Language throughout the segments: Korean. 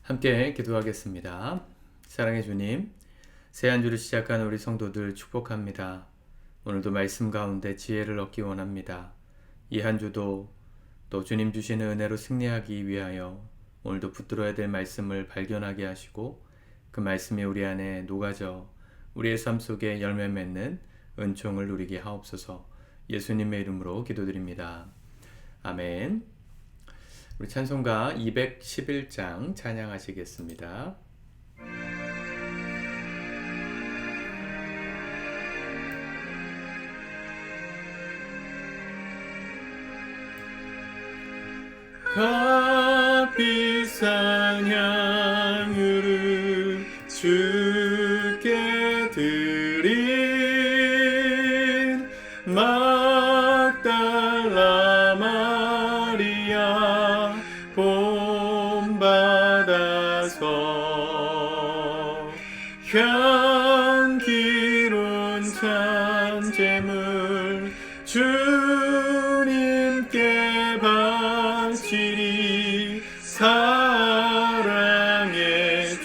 함께 기도하겠습니다. 사랑해 주님, 새 한 주를 시작한 우리 성도들 축복합니다. 오늘도 말씀 가운데 지혜를 얻기 원합니다. 이 한 주도 또 주님 주시는 은혜로 승리하기 위하여 오늘도 붙들어야 될 말씀을 발견하게 하시고 그 말씀이 우리 안에 녹아져 우리의 삶 속에 열매 맺는 은총을 누리게 하옵소서. 예수님의 이름으로 기도드립니다. 아멘. 우리 찬송가 211장 찬양하시겠습니다. 값비싼 향유를 주께 드린 막달라 마리아 본받아서 향기로운 찬제물 주님께 바치리. 사랑의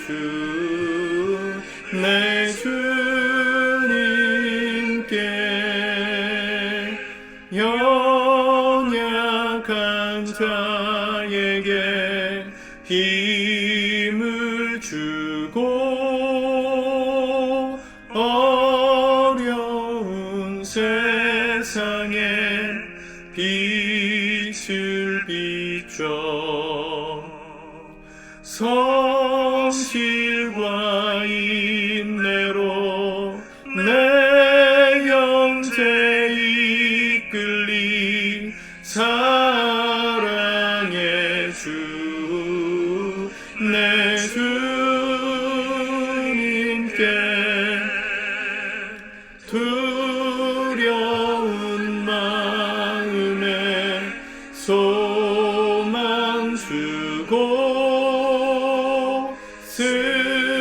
주 내 주님께 연약한 자에게 힘을 주고 어려운 세상에 빛을 비춰 성실과 인내로 내 형제 이끌리. 사랑의 주 내 주님께 두려운 마음에 소망 주고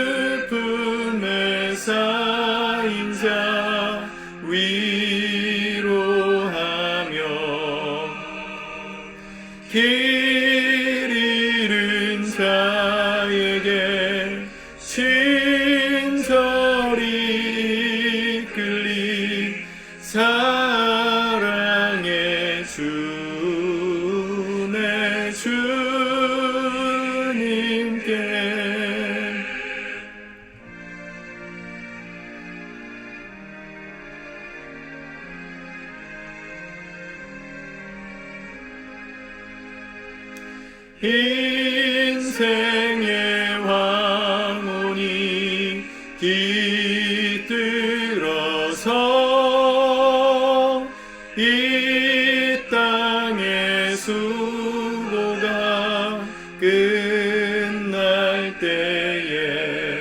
슬픔에 쌓인 자 위로하며 길 잃은 자에게 친절히 이끌리. 사랑의 주 내 주님께 인생의 황혼이 깃들어서 이 땅의 수고가 끝날 때에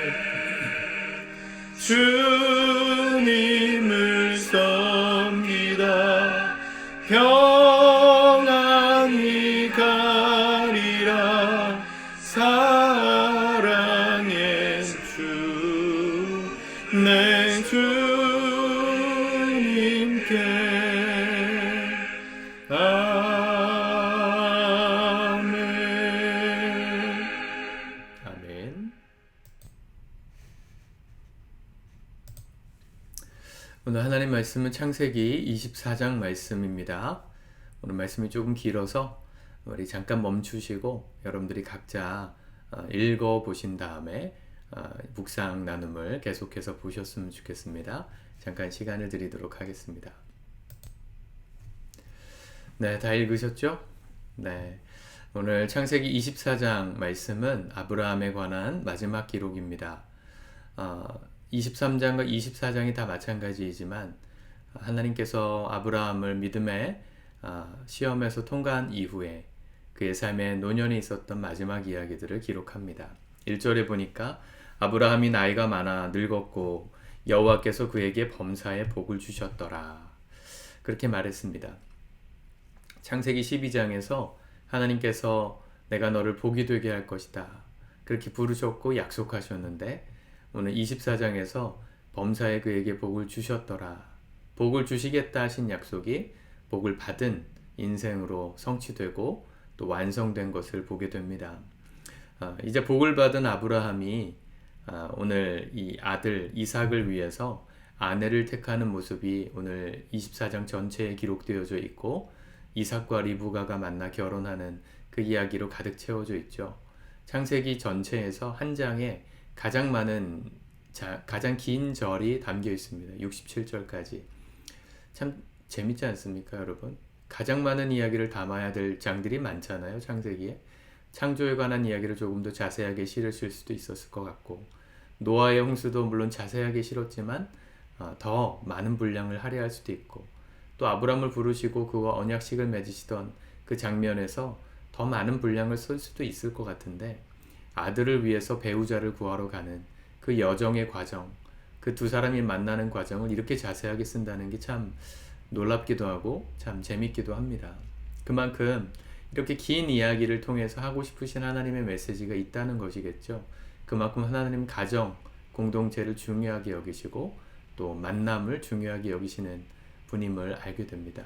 주님을 섬기다 평안히 가리라. 사랑의 주 내 주님께 아멘. 아멘. 오늘 하나님 말씀은 창세기 24장 말씀입니다. 오늘 말씀이 조금 길어서 우리 잠깐 멈추시고 여러분들이 각자 읽어 보신 다음에 묵상 나눔을 계속해서 보셨으면 좋겠습니다. 잠깐 시간을 드리도록 하겠습니다. 네, 다 읽으셨죠? 네. 오늘 창세기 24장 말씀은 아브라함에 관한 마지막 기록입니다. 23장과 24장이 다 마찬가지이지만 하나님께서 아브라함을 믿음의 시험에서 통과한 이후에 그의 삶에 노년이 있었던 마지막 이야기들을 기록합니다. 1절에 보니까 아브라함이 나이가 많아 늙었고 여호와께서 그에게 범사에 복을 주셨더라. 그렇게 말했습니다. 창세기 12장에서 하나님께서 내가 너를 복이 되게 할 것이다. 그렇게 부르셨고 약속하셨는데 오늘 24장에서 범사에 그에게 복을 주셨더라. 복을 주시겠다 하신 약속이 복을 받은 인생으로 성취되고 또 완성된 것을 보게 됩니다. 이제 복을 받은 아브라함이 오늘 이 아들 이삭을 위해서 아내를 택하는 모습이 오늘 24장 전체에 기록되어져 있고 이삭과 리브가가 만나 결혼하는 그 이야기로 가득 채워져 있죠. 창세기 전체에서 한 장에 가장 긴 절이 담겨 있습니다. 67절까지. 참 재밌지 않습니까, 여러분? 가장 많은 이야기를 담아야 될 장들이 많잖아요, 창세기에. 창조에 관한 이야기를 조금 더 자세하게 실으실 수도 있었을 것 같고, 노아의 홍수도 물론 자세하게 실었지만 더 많은 분량을 할애할 수도 있고, 또 아브람을 부르시고 그와 언약식을 맺으시던 그 장면에서 더 많은 분량을 쓸 수도 있을 것 같은데, 아들을 위해서 배우자를 구하러 가는 그 여정의 과정, 그 두 사람이 만나는 과정을 이렇게 자세하게 쓴다는 게 참 놀랍기도 하고 참 재밌기도 합니다. 그만큼 이렇게 긴 이야기를 통해서 하고 싶으신 하나님의 메시지가 있다는 것이겠죠. 그만큼 하나님 가정, 공동체를 중요하게 여기시고 또 만남을 중요하게 여기시는 분임을 알게 됩니다.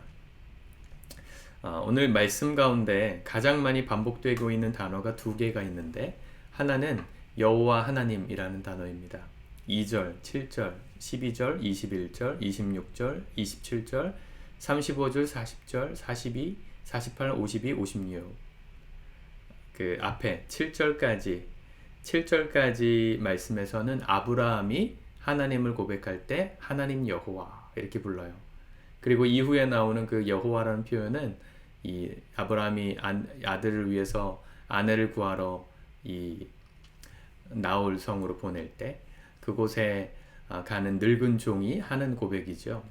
오늘 말씀 가운데 가장 많이 반복되고 있는 단어가 두 개가 있는데, 하나는 여호와 하나님이라는 단어입니다. 2절, 7절, 12절, 21절, 26절, 27절, 35절, 40절, 42, 48, 52, 56. 그 앞에 7절까지 말씀에서는 아브라함이 하나님을 고백할 때 하나님 여호와 이렇게 불러요. 그리고 이후에 나오는 그 여호와라는 표현은 이 아브라함이 아들을 위해서 아내를 구하러 이 나홀 성으로 보낼 때 그곳에 가는 늙은 종이 하는 고백이죠.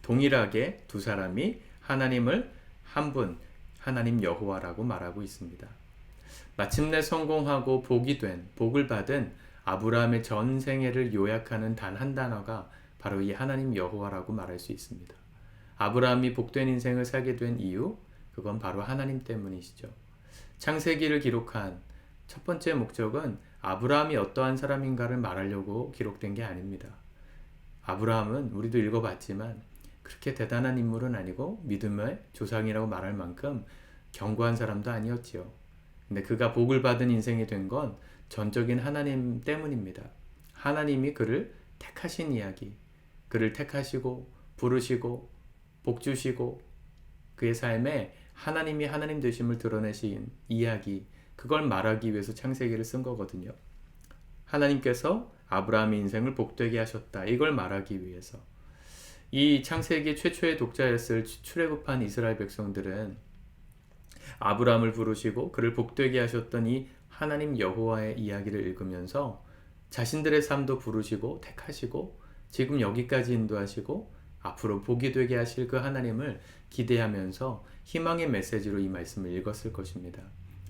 동일하게 두 사람이 하나님을 한 분, 하나님 여호와라고 말하고 있습니다. 마침내 성공하고 복을 받은 아브라함의 전 생애를 요약하는 단 한 단어가 바로 이 하나님 여호와라고 말할 수 있습니다. 아브라함이 복된 인생을 살게 된 이유, 그건 바로 하나님 때문이시죠. 창세기를 기록한 첫 번째 목적은 아브라함이 어떠한 사람인가를 말하려고 기록된 게 아닙니다. 아브라함은 우리도 읽어봤지만 그렇게 대단한 인물은 아니고 믿음의 조상이라고 말할 만큼 견고한 사람도 아니었지요. 근데 그가 복을 받은 인생이 된 건 전적인 하나님 때문입니다. 하나님이 그를 택하신 이야기, 그를 택하시고 부르시고 복 주시고 그의 삶에 하나님이 하나님 되심을 드러내신 이야기, 그걸 말하기 위해서 창세기를 쓴 거거든요. 하나님께서 아브라함의 인생을 복되게 하셨다, 이걸 말하기 위해서. 이 창세기 최초의 독자였을 출애굽한 이스라엘 백성들은 아브라함을 부르시고 그를 복되게 하셨던 이 하나님 여호와의 이야기를 읽으면서 자신들의 삶도 부르시고 택하시고 지금 여기까지 인도하시고 앞으로 복이 되게 하실 그 하나님을 기대하면서 희망의 메시지로 이 말씀을 읽었을 것입니다.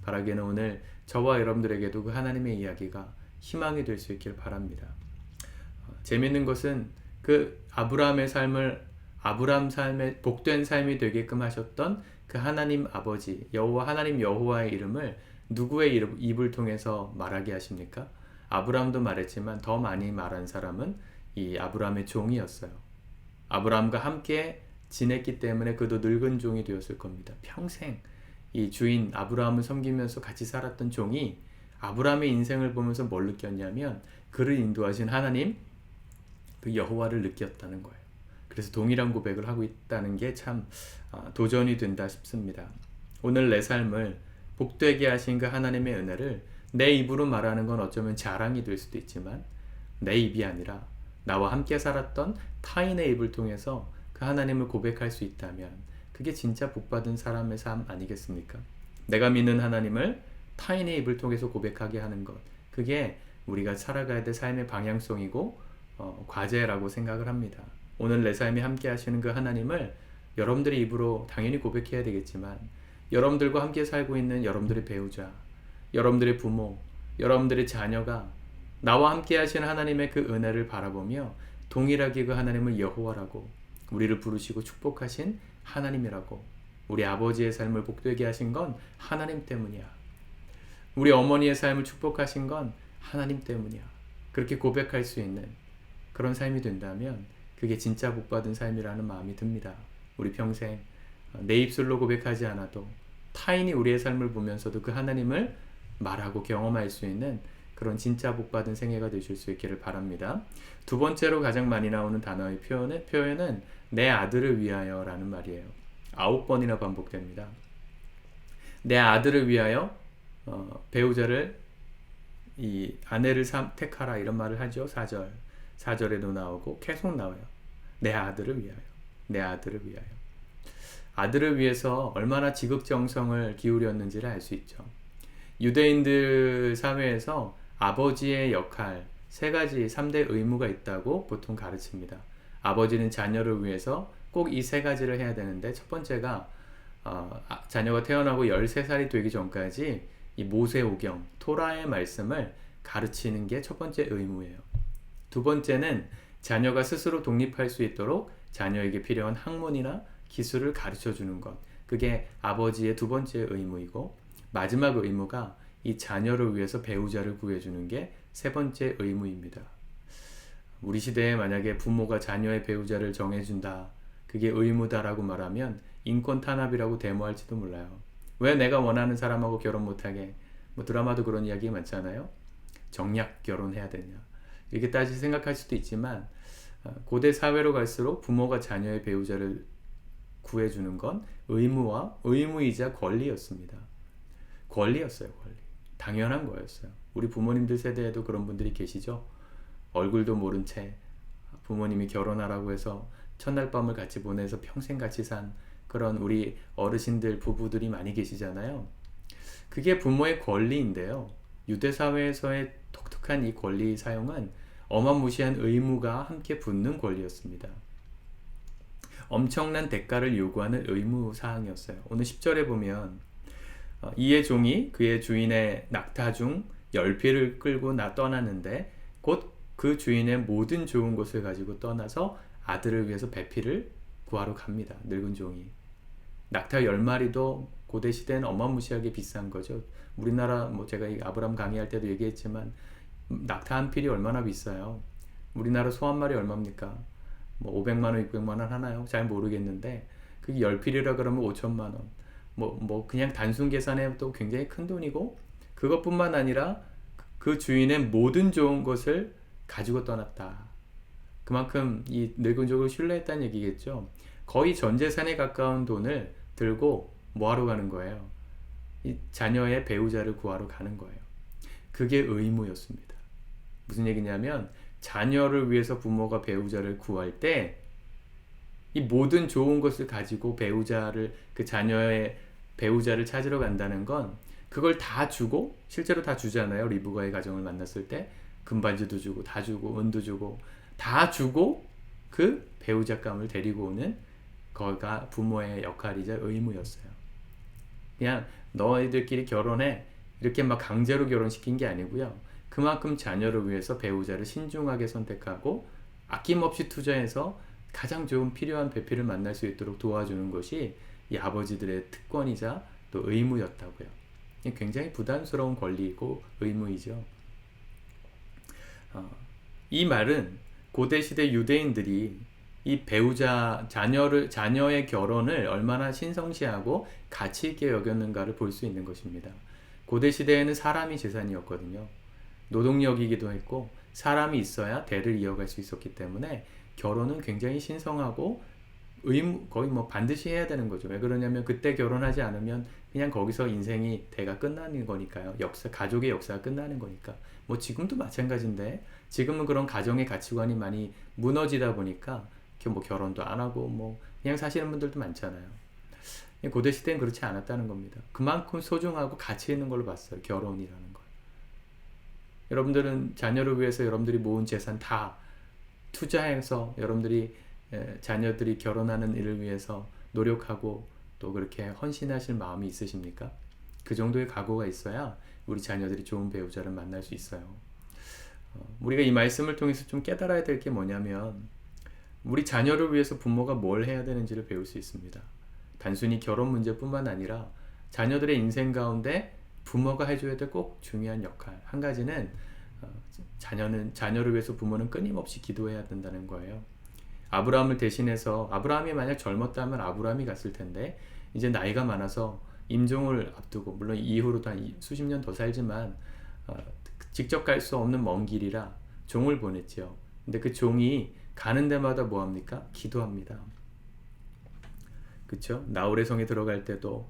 바라기는 오늘 저와 여러분들에게도 그 하나님의 이야기가 희망이 될 수 있길 바랍니다. 재밌는 것은 그 아브라함의 삶의 복된 삶이 되게끔 하셨던 그 하나님 아버지 하나님 여호와의 이름을 누구의 입을 통해서 말하게 하십니까? 아브라함도 말했지만 더 많이 말한 사람은 이 아브라함의 종이었어요. 아브라함과 함께 지냈기 때문에 그도 늙은 종이 되었을 겁니다. 평생 이 주인 아브라함을 섬기면서 같이 살았던 종이 아브라함의 인생을 보면서 뭘 느꼈냐면 그를 인도하신 하나님, 그 여호와를 느꼈다는 거예요. 그래서 동일한 고백을 하고 있다는 게 참 도전이 된다 싶습니다. 오늘 내 삶을 복되게 하신 그 하나님의 은혜를 내 입으로 말하는 건 어쩌면 자랑이 될 수도 있지만 내 입이 아니라 나와 함께 살았던 타인의 입을 통해서 그 하나님을 고백할 수 있다면 그게 진짜 복받은 사람의 삶 아니겠습니까? 내가 믿는 하나님을 타인의 입을 통해서 고백하게 하는 것, 그게 우리가 살아가야 될 삶의 방향성이고 과제라고 생각을 합니다. 오늘 내 삶에 함께 하시는 그 하나님을 여러분들의 입으로 당연히 고백해야 되겠지만 여러분들과 함께 살고 있는 여러분들의 배우자, 여러분들의 부모, 여러분들의 자녀가 나와 함께 하시는 하나님의 그 은혜를 바라보며 동일하게 그 하나님을 여호와라고, 우리를 부르시고 축복하신 하나님이라고, 우리 아버지의 삶을 복되게 하신 건 하나님 때문이야, 우리 어머니의 삶을 축복하신 건 하나님 때문이야, 그렇게 고백할 수 있는 그런 삶이 된다면 그게 진짜 복받은 삶이라는 마음이 듭니다. 우리 평생 내 입술로 고백하지 않아도 타인이 우리의 삶을 보면서도 그 하나님을 말하고 경험할 수 있는 그런 진짜 복받은 생애가 되실 수 있기를 바랍니다. 두 번째로 가장 많이 나오는 단어의 표현은 내 아들을 위하여라는 말이에요. 9번이나 반복됩니다. 내 아들을 위하여 배우자를 이 아내를 택하라 이런 말을 하죠. 4절에도 나오고 계속 나와요. 내 아들을 위하여. 내 아들을 위하여. 아들을 위해서 얼마나 지극정성을 기울였는지를 알 수 있죠. 유대인들 사회에서 아버지의 역할 3가지 3대 의무가 있다고 보통 가르칩니다. 아버지는 자녀를 위해서 꼭 이 3가지를 해야 되는데, 첫 번째가 자녀가 태어나고 13살이 되기 전까지 이 모세오경, 토라의 말씀을 가르치는 게 첫 번째 의무예요. 두 번째는 자녀가 스스로 독립할 수 있도록 자녀에게 필요한 학문이나 기술을 가르쳐 주는 것. 그게 아버지의 두 번째 의무이고, 마지막 의무가 이 자녀를 위해서 배우자를 구해주는 게 3번째 의무입니다. 우리 시대에 만약에 부모가 자녀의 배우자를 정해준다, 그게 의무다라고 말하면 인권 탄압이라고 데모할지도 몰라요. 왜 내가 원하는 사람하고 결혼 못하게, 뭐 드라마도 그런 이야기 많잖아요. 정략 결혼해야 되냐, 이렇게 생각할 수도 있지만, 고대 사회로 갈수록 부모가 자녀의 배우자를 구해주는 건 의무이자 권리였습니다. 권리였어요. 권리. 당연한 거였어요. 우리 부모님들 세대에도 그런 분들이 계시죠. 얼굴도 모른 채 부모님이 결혼하라고 해서 첫날 밤을 같이 보내서 평생 같이 산 그런 우리 어르신들, 부부들이 많이 계시잖아요. 그게 부모의 권리인데요. 유대 사회에서의 독특한 이 권리 사용은 어마무시한 의무가 함께 붙는 권리였습니다. 엄청난 대가를 요구하는 의무 사항이었어요. 오늘 10절에 보면 이의 종이 그의 주인의 낙타 중 10匹를 끌고 떠났는데 곧 그 주인의 모든 좋은 것을 가지고 떠나서 아들을 위해서 배필을 구하러 갑니다. 늙은 종이. 낙타 10마리도 고대 시대는 어마무시하게 비싼 거죠. 우리나라 제가 이 아브람 강의할 때도 얘기했지만 낙타 한 필이 얼마나 비싸요. 우리나라 소 한 마리 얼마입니까? 500만 원, 600만 원 하나요? 잘 모르겠는데 그게 10필이라 그러면 5천만 원. 그냥 단순 계산해도 굉장히 큰 돈이고, 그것뿐만 아니라 그 주인의 모든 좋은 것을 가지고 떠났다. 그만큼 이 늙은 종을 신뢰했다는 얘기겠죠. 거의 전 재산에 가까운 돈을 들고 뭐하러 가는 거예요? 이 자녀의 배우자를 구하러 가는 거예요. 그게 의무였습니다. 무슨 얘기냐면 자녀를 위해서 부모가 배우자를 구할 때 이 모든 좋은 것을 가지고 그 자녀의 배우자를 찾으러 간다는 건 그걸 다 주고, 실제로 다 주잖아요. 리브가의 가정을 만났을 때 금반지도 주고 다 주고 은도 주고 다 주고 그 배우자감을 데리고 오는 거가 부모의 역할이자 의무였어요. 그냥 너희들끼리 결혼해 이렇게 막 강제로 결혼시킨 게 아니고요. 그만큼 자녀를 위해서 배우자를 신중하게 선택하고 아낌없이 투자해서 가장 좋은 필요한 배필을 만날 수 있도록 도와주는 것이 이 아버지들의 특권이자 또 의무였다고요. 굉장히 부담스러운 권리이고 의무이죠. 이 말은 고대시대 유대인들이 이 자녀의 결혼을 얼마나 신성시하고 가치 있게 여겼는가를 볼 수 있는 것입니다. 고대시대에는 사람이 재산이었거든요. 노동력이기도 했고 사람이 있어야 대를 이어갈 수 있었기 때문에 결혼은 굉장히 신성하고 거의 반드시 해야 되는 거죠. 왜 그러냐면 그때 결혼하지 않으면 그냥 거기서 인생이 대가 끝나는 거니까요. 가족의 역사가 끝나는 거니까. 지금도 마찬가지인데 지금은 그런 가정의 가치관이 많이 무너지다 보니까 결혼도 안 하고 그냥 사시는 분들도 많잖아요. 고대 시대는 그렇지 않았다는 겁니다. 그만큼 소중하고 가치 있는 걸로 봤어요. 결혼이라는 걸. 여러분들은 자녀를 위해서 여러분들이 모은 재산 다 투자해서 자녀들이 결혼하는 일을 위해서 노력하고 또 그렇게 헌신하실 마음이 있으십니까? 그 정도의 각오가 있어야 우리 자녀들이 좋은 배우자를 만날 수 있어요. 우리가 이 말씀을 통해서 좀 깨달아야 될 게 뭐냐면 우리 자녀를 위해서 부모가 뭘 해야 되는지를 배울 수 있습니다. 단순히 결혼 문제뿐만 아니라 자녀들의 인생 가운데 부모가 해줘야 될 꼭 중요한 역할. 한 가지는 자녀를 위해서 부모는 끊임없이 기도해야 된다는 거예요. 아브라함을 대신해서 아브라함이 만약 젊었다면 아브라함이 갔을 텐데 이제 나이가 많아서 임종을 앞두고, 물론 이후로도 한 수십 년 더 살지만 직접 갈 수 없는 먼 길이라 종을 보냈죠. 근데 그 종이 가는 데마다 뭐 합니까? 기도합니다. 그쵸? 나홀의 성에 들어갈 때도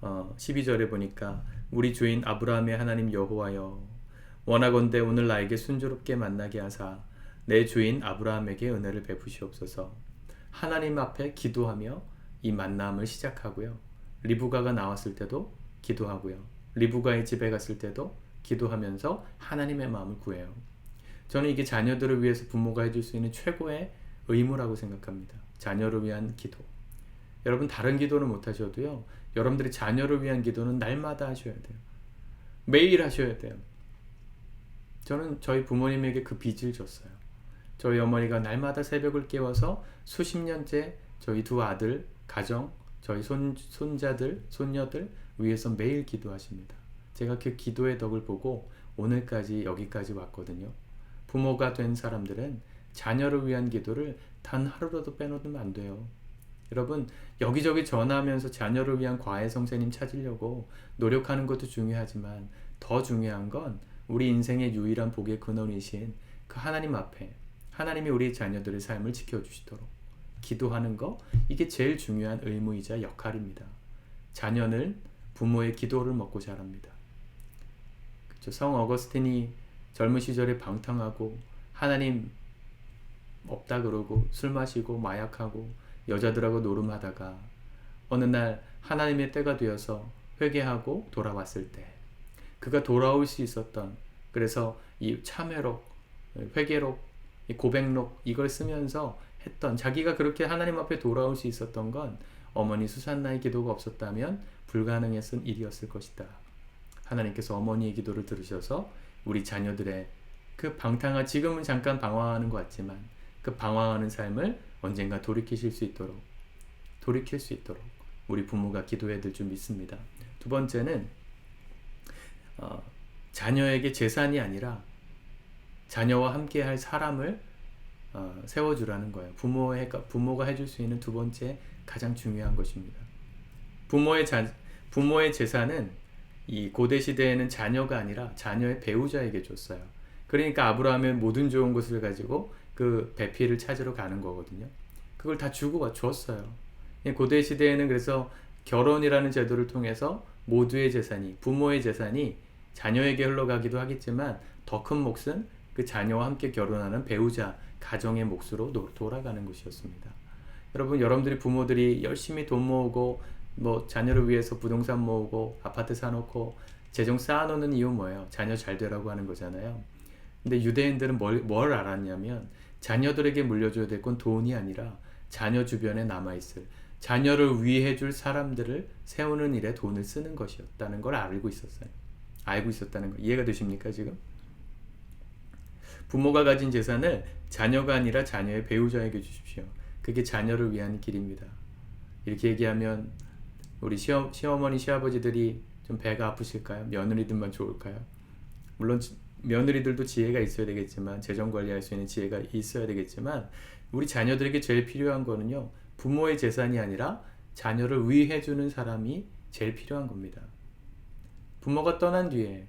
12절에 보니까 우리 주인 아브라함의 하나님 여호와여, 원하건대 오늘 나에게 순조롭게 만나게 하사 내 주인 아브라함에게 은혜를 베푸시옵소서. 하나님 앞에 기도하며 이 만남을 시작하고요. 리브가가 나왔을 때도 기도하고요. 리브가의 집에 갔을 때도 기도하면서 하나님의 마음을 구해요. 저는 이게 자녀들을 위해서 부모가 해줄 수 있는 최고의 의무라고 생각합니다. 자녀를 위한 기도. 여러분 다른 기도는 못 하셔도요, 여러분들이 자녀를 위한 기도는 날마다 하셔야 돼요. 매일 하셔야 돼요. 저는 저희 부모님에게 그 빚을 졌어요. 저희 어머니가 날마다 새벽을 깨워서 수십 년째 저희 두 아들, 가정, 저희 손자들, 손녀들 위해서 매일 기도하십니다. 제가 그 기도의 덕을 보고 오늘까지 여기까지 왔거든요. 부모가 된 사람들은 자녀를 위한 기도를 단 하루라도 빼놓으면 안 돼요. 여러분 여기저기 전화하면서 자녀를 위한 과외 선생님 찾으려고 노력하는 것도 중요하지만 더 중요한 건 우리 인생의 유일한 복의 근원이신 그 하나님 앞에 하나님이 우리 자녀들의 삶을 지켜주시도록 기도하는 거, 이게 제일 중요한 의무이자 역할입니다. 자녀는 부모의 기도를 먹고 자랍니다. 그렇죠? 성 어거스틴이 젊은 시절에 방탕하고 하나님 없다 그러고 술 마시고 마약하고 여자들하고 노름하다가 어느 날 하나님의 때가 되어서 회개하고 돌아왔을 때 그가 돌아올 수 있었던, 그래서 이 참회록, 회개록, 이 고백록 이걸 쓰면서 했던, 자기가 그렇게 하나님 앞에 돌아올 수 있었던 건 어머니 수산나의 기도가 없었다면 불가능했던 일이었을 것이다. 하나님께서 어머니의 기도를 들으셔서 우리 자녀들의 그 방탕한, 지금은 잠깐 방황하는 것 같지만 그 방황하는 삶을 언젠가 돌이킬 수 있도록 우리 부모가 기도해야 될 줄 믿습니다. 두 번째는 자녀에게 재산이 아니라 자녀와 함께 할 사람을 세워주라는 거예요. 부모가 해줄 수 있는 두 번째 가장 중요한 것입니다. 부모의 재산은 이 고대 시대에는 자녀가 아니라 자녀의 배우자에게 줬어요. 그러니까 아브라함의 모든 좋은 것을 가지고 그 배필을 찾으러 가는 거거든요. 그걸 다 주고 줬어요. 고대 시대에는 그래서 결혼이라는 제도를 통해서 모두의 재산이, 부모의 재산이 자녀에게 흘러가기도 하겠지만 더 큰 몫은 그 자녀와 함께 결혼하는 배우자, 가정의 몫으로 돌아가는 것이었습니다. 여러분들이 부모들이 열심히 돈 모으고 뭐 자녀를 위해서 부동산 모으고 아파트 사놓고 재정 쌓아놓는 이유 뭐예요? 자녀 잘 되라고 하는 거잖아요. 근데 유대인들은 뭘 알았냐면 자녀들에게 물려줘야 될 건 돈이 아니라 자녀 주변에 남아있을, 자녀를 위해 줄 사람들을 세우는 일에 돈을 쓰는 것이었다는 걸 알고 있었다는 거. 이해가 되십니까 지금? 부모가 가진 재산을 자녀가 아니라 자녀의 배우자에게 주십시오. 그게 자녀를 위한 길입니다. 이렇게 얘기하면 우리 시어머니, 시아버지들이 좀 배가 아프실까요? 며느리들만 좋을까요? 물론 며느리들도 지혜가 있어야 되겠지만, 재정 관리할 수 있는 지혜가 있어야 되겠지만, 우리 자녀들에게 제일 필요한 거는요, 부모의 재산이 아니라 자녀를 위해주는 사람이 제일 필요한 겁니다. 부모가 떠난 뒤에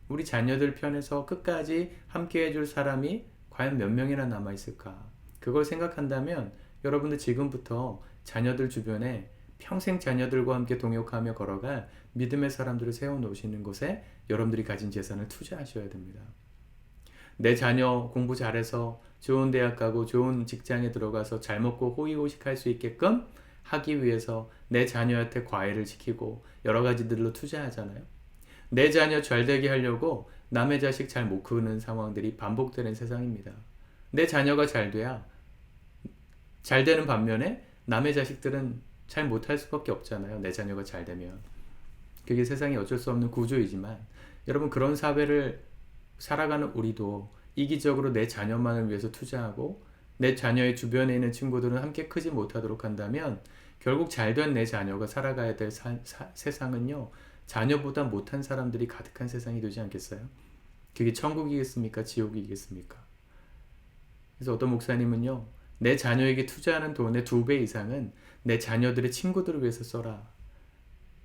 우리 자녀들 편에서 끝까지 함께 해줄 사람이 과연 몇 명이나 남아있을까? 그걸 생각한다면 여러분들 지금부터 자녀들 주변에 평생 자녀들과 함께 동역하며 걸어갈 믿음의 사람들을 세워놓으시는 곳에 여러분들이 가진 재산을 투자하셔야 됩니다. 내 자녀 공부 잘해서 좋은 대학 가고 좋은 직장에 들어가서 잘 먹고 호의호식할 수 있게끔 하기 위해서 내 자녀한테 과외를 시키고 여러 가지들로 투자하잖아요. 내 자녀 잘 되게 하려고 남의 자식 잘 못 크는 상황들이 반복되는 세상입니다. 내 자녀가 잘 돼야 잘 되는 반면에 남의 자식들은 잘 못할 수밖에 없잖아요. 내 자녀가 잘 되면. 그게 세상에 어쩔 수 없는 구조이지만 여러분, 그런 사회를 살아가는 우리도 이기적으로 내 자녀만을 위해서 투자하고 내 자녀의 주변에 있는 친구들은 함께 크지 못하도록 한다면 결국 잘된 내 자녀가 살아가야 될 세상은요, 자녀보다 못한 사람들이 가득한 세상이 되지 않겠어요? 그게 천국이겠습니까? 지옥이겠습니까? 그래서 어떤 목사님은요, 내 자녀에게 투자하는 돈의 2배 이상은 내 자녀들의 친구들을 위해서 써라.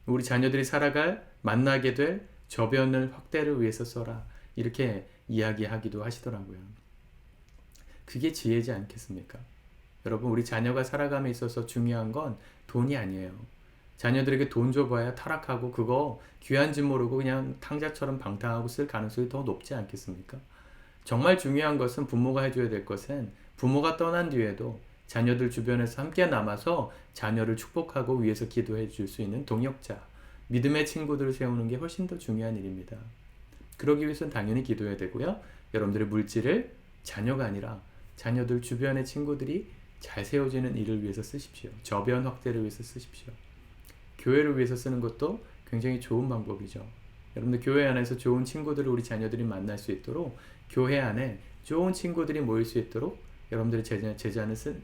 우리 자녀들이 살아갈 만나게 될 저변을 확대를 위해서 써라. 이렇게 이야기하기도 하시더라고요. 그게 지혜지 않겠습니까? 여러분, 우리 자녀가 살아감에 있어서 중요한 건 돈이 아니에요. 자녀들에게 돈 줘봐야 타락하고 그거 귀한지 모르고 그냥 탕자처럼 방탕하고 쓸 가능성이 더 높지 않겠습니까? 정말 중요한 것은 부모가 해줘야 될 것은 부모가 떠난 뒤에도 자녀들 주변에서 함께 남아서 자녀를 축복하고 위해서 기도해 줄 수 있는 동역자, 믿음의 친구들을 세우는 게 훨씬 더 중요한 일입니다. 그러기 위해서는 당연히 기도해야 되고요. 여러분들의 물질을 자녀가 아니라 자녀들 주변의 친구들이 잘 세워지는 일을 위해서 쓰십시오. 저변 확대를 위해서 쓰십시오. 교회를 위해서 쓰는 것도 굉장히 좋은 방법이죠. 여러분들 교회 안에서 좋은 친구들을 우리 자녀들이 만날 수 있도록 교회 안에 좋은 친구들이 모일 수 있도록 여러분들의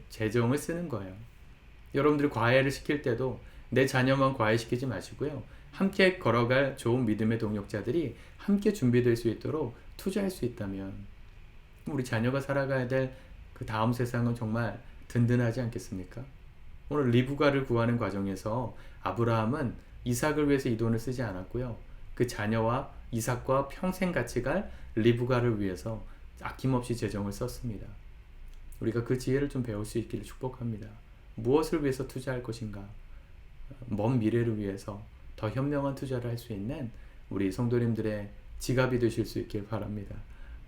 재정을 쓰는 거예요. 여러분들이 과외를 시킬 때도 내 자녀만 과외시키지 마시고요. 함께 걸어갈 좋은 믿음의 동역자들이 함께 준비될 수 있도록 투자할 수 있다면 우리 자녀가 살아가야 될 그 다음 세상은 정말 든든하지 않겠습니까? 오늘 리브가를 구하는 과정에서 아브라함은 이삭을 위해서 이 돈을 쓰지 않았고요. 그 자녀와 이삭과 평생 같이 갈 리브가를 위해서 아낌없이 재정을 썼습니다. 우리가 그 지혜를 좀 배울 수 있기를 축복합니다. 무엇을 위해서 투자할 것인가? 먼 미래를 위해서 더 현명한 투자를 할 수 있는 우리 성도님들의 지갑이 되실 수 있길 바랍니다.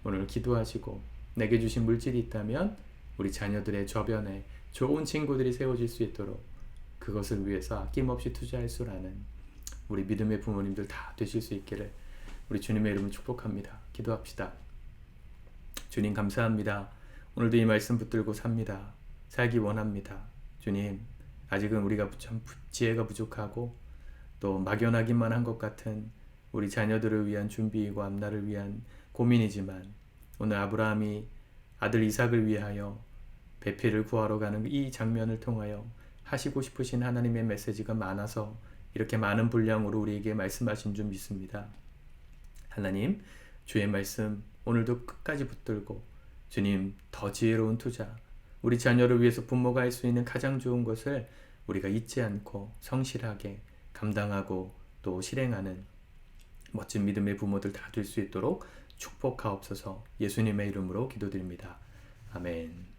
오늘 기도하시고 내게 주신 물질이 있다면 우리 자녀들의 저변에 좋은 친구들이 세워질 수 있도록 그것을 위해서 아낌없이 투자할 줄 아는 우리 믿음의 부모님들 다 되실 수 있기를 우리 주님의 이름을 축복합니다. 기도합시다. 주님 감사합니다. 오늘도 이 말씀 붙들고 삽니다. 살기 원합니다. 주님, 아직은 우리가 참 지혜가 부족하고 또 막연하기만 한 것 같은 우리 자녀들을 위한 준비이고 앞날을 위한 고민이지만 오늘 아브라함이 아들 이삭을 위하여 배필을 구하러 가는 이 장면을 통하여 하시고 싶으신 하나님의 메시지가 많아서 이렇게 많은 분량으로 우리에게 말씀하신 줄 믿습니다. 하나님, 주의 말씀 오늘도 끝까지 붙들고 주님 더 지혜로운 투자, 우리 자녀를 위해서 부모가 할 수 있는 가장 좋은 것을 우리가 잊지 않고 성실하게 감당하고 또 실행하는 멋진 믿음의 부모들 다 될 수 있도록 축복하옵소서. 예수님의 이름으로 기도드립니다. 아멘.